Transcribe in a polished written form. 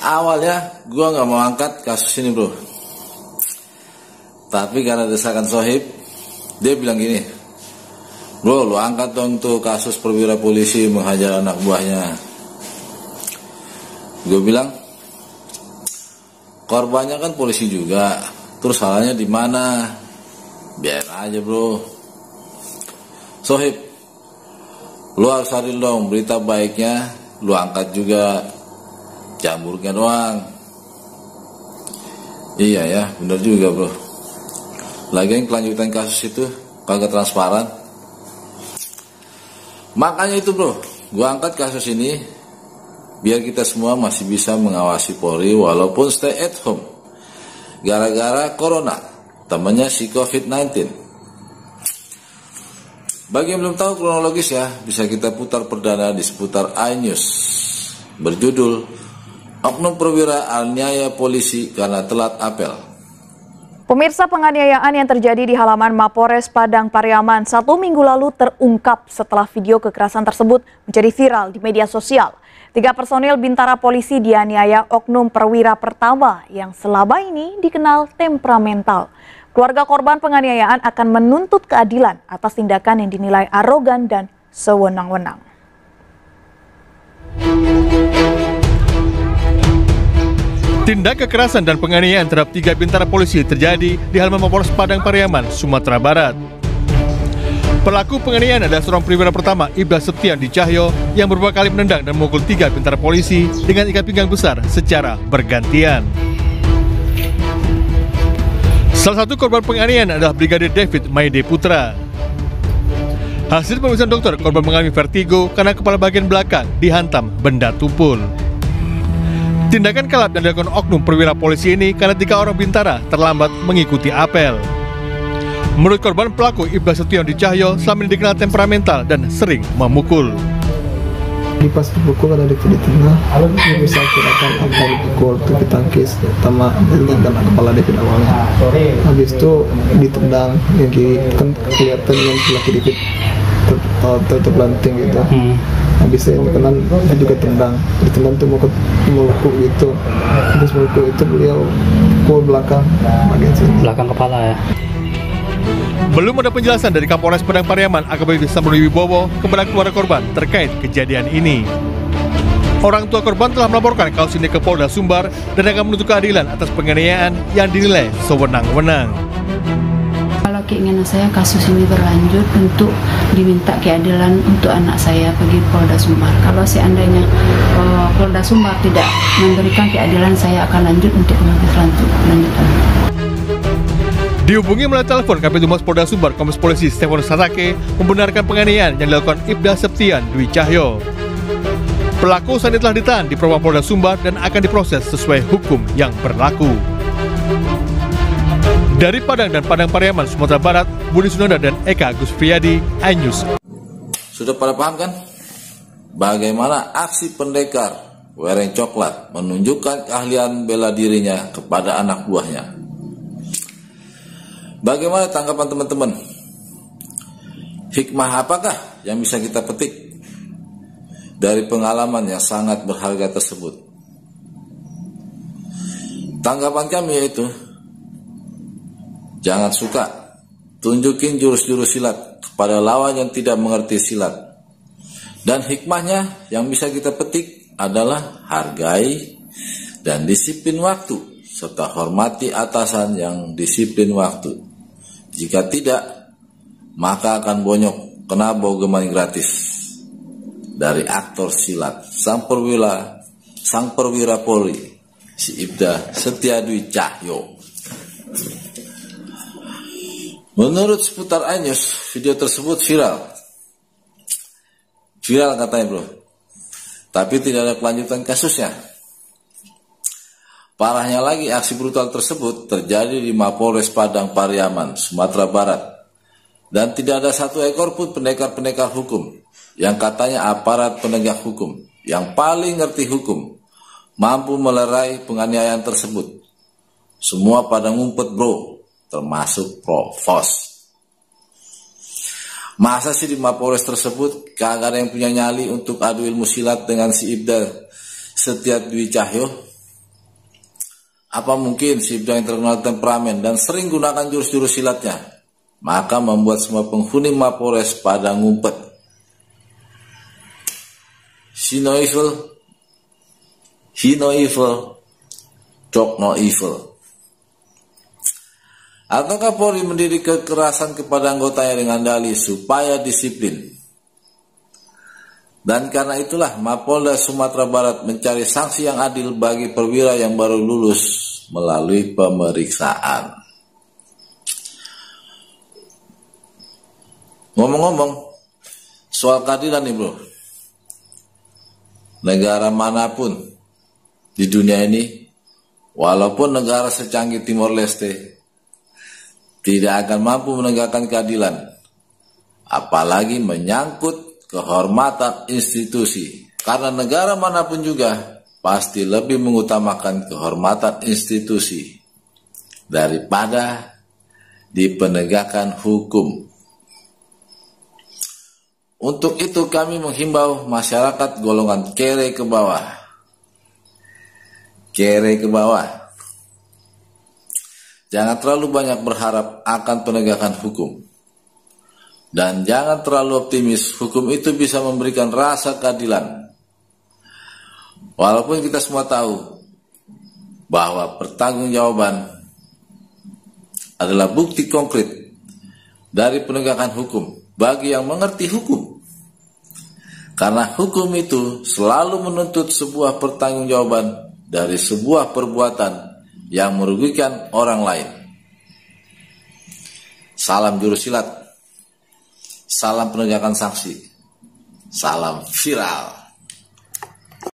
Awalnya gue nggak mau angkat kasus ini bro, tapi karena desakan Sohib, dia bilang gini, bro lu angkat dong tuh kasus perwira polisi menghajar anak buahnya. Gue bilang, korbannya kan polisi juga, terus salahnya di mana? Biar aja bro. Sohib, lu harus cari dong berita baiknya, lu angkat juga, jangan buruknya doang. Iya ya, bener juga bro. Lagian kelanjutan kasus itu kagak transparan. Makanya itu bro, gua angkat kasus ini biar kita semua masih bisa mengawasi Polri walaupun stay at home gara-gara corona, temannya si COVID-19. Bagi yang belum tahu kronologis ya, bisa kita putar perdana di seputar iNews berjudul Oknum Perwira Aniaya Polisi karena telat apel. Pemirsa, penganiayaan yang terjadi di halaman Mapores Padang Pariaman 1 minggu lalu terungkap setelah video kekerasan tersebut menjadi viral di media sosial. 3 personil Bintara Polisi dianiaya oknum perwira pertama yang selama ini dikenal temperamental. Keluarga korban penganiayaan akan menuntut keadilan atas tindakan yang dinilai arogan dan sewenang-wenang. Tindak kekerasan dan penganiayaan terhadap 3 bintara polisi terjadi di halaman Mapores Padang Pariaman, Sumatera Barat. Pelaku penganiayaan adalah seorang perwira pertama, Ibda Septian di Cahyo, yang beberapa kali menendang dan memukul 3 bintara polisi dengan ikat pinggang besar secara bergantian. Salah satu korban penganiayaan adalah Brigadir David Maide Putra. Hasil pemeriksaan dokter, korban mengalami vertigo karena kepala bagian belakang dihantam benda tumpul. Tindakan kalap yang dilakukan oknum perwira polisi ini karena 3 orang bintara terlambat mengikuti apel. Menurut korban, pelaku Ibda Septian di Cahyo selama ini dikenal temperamental dan sering memukul. Di pas dipukul ada di tengah, bisa kirakan apa dipukul tuh ditangkis, pertama dengan kepala David awalnya. Habis itu ditendang yang kiri, kan kelihatan yang sebelah kiri tertutup lanting gitu. Habis itu kanan juga tendang, ditendang tuh mau ke melukuk gitu. Habis melukuk itu beliau pukul belakang bagian sini. Belakang kepala ya. Belum ada penjelasan dari Kapolres Padang Pariaman AKBP Samrudi Wibowo kepada keluarga korban terkait kejadian ini. Orang tua korban telah melaporkan kasus ini ke Polda Sumbar dan akan menuntut keadilan atas penganiayaan yang dinilai sewenang-wenang. Kalau keinginan saya kasus ini berlanjut untuk diminta keadilan untuk anak saya bagi Polda Sumbar. Kalau seandainya Polda Sumbar tidak memberikan keadilan, saya akan lanjut untuk lanjutan. Dihubungi melalui telepon, Kabid Humas Polda Sumbar Kombes Polisi Stefanus Satake membenarkan penganiayaan yang dilakukan Ibda Septian Dwi Cahyo. Pelaku saat ini telah ditahan di Propam Polda Sumbar dan akan diproses sesuai hukum yang berlaku. Dari Padang dan Padang Pariaman, Sumatera Barat, Budi Sunanda dan Eka Agus Priyadi, iNews. Sudah pada paham kan? Bagaimana aksi pendekar wearing coklat menunjukkan keahlian bela dirinya kepada anak buahnya. Bagaimana tanggapan teman-teman? Hikmah apakah yang bisa kita petik dari pengalaman yang sangat berharga tersebut? Tanggapan kami yaitu, jangan suka tunjukin jurus-jurus silat kepada lawan yang tidak mengerti silat. Dan hikmahnya yang bisa kita petik adalah hargai dan disiplin waktu, serta hormati atasan yang disiplin waktu. Jika tidak, maka akan bonyok kena bogeman gratis dari aktor silat sang perwira Polri, si Ibda Septian Dwi Cahyo. Menurut seputar iNews, video tersebut viral katanya bro, tapi tidak ada kelanjutan kasusnya. Parahnya lagi, aksi brutal tersebut terjadi di Mapores Padang Pariaman, Sumatera Barat. Dan tidak ada satu ekor pun pendekar-pendekar hukum yang katanya aparat penegak hukum yang paling ngerti hukum mampu melerai penganiayaan tersebut. Semua pada ngumpet bro, termasuk provos. Masa sih di Mapores tersebut kagak ada yang punya nyali untuk adu ilmu silat dengan si Ibda Septian Dwi Cahyo? apa mungkin si Ibda yang terkenal temperamen dan sering gunakan jurus-jurus silatnya, maka membuat semua penghuni Mapores pada ngumpet. She no evil, he no evil, dog no evil. Ataukah Polri mendidik kekerasan kepada anggotanya dengan dalih supaya disiplin? Dan karena itulah Mapolda Sumatera Barat mencari sanksi yang adil bagi perwira yang baru lulus melalui pemeriksaan. Ngomong-ngomong soal keadilan nih bro, negara manapun di dunia ini, walaupun negara secanggih Timor Leste, tidak akan mampu menegakkan keadilan, apalagi menyangkut kehormatan institusi. Karena negara manapun juga pasti lebih mengutamakan kehormatan institusi daripada di penegakan hukum. Untuk itu kami menghimbau masyarakat golongan kere ke bawah. Kere ke bawah. Jangan terlalu banyak berharap akan penegakan hukum. Dan jangan terlalu optimis hukum itu bisa memberikan rasa keadilan. Walaupun kita semua tahu bahwa pertanggungjawaban adalah bukti konkret dari penegakan hukum bagi yang mengerti hukum. Karena hukum itu selalu menuntut sebuah pertanggungjawaban dari sebuah perbuatan yang merugikan orang lain. Salam jurus silat. Salam penegakan sanksi. Salam viral.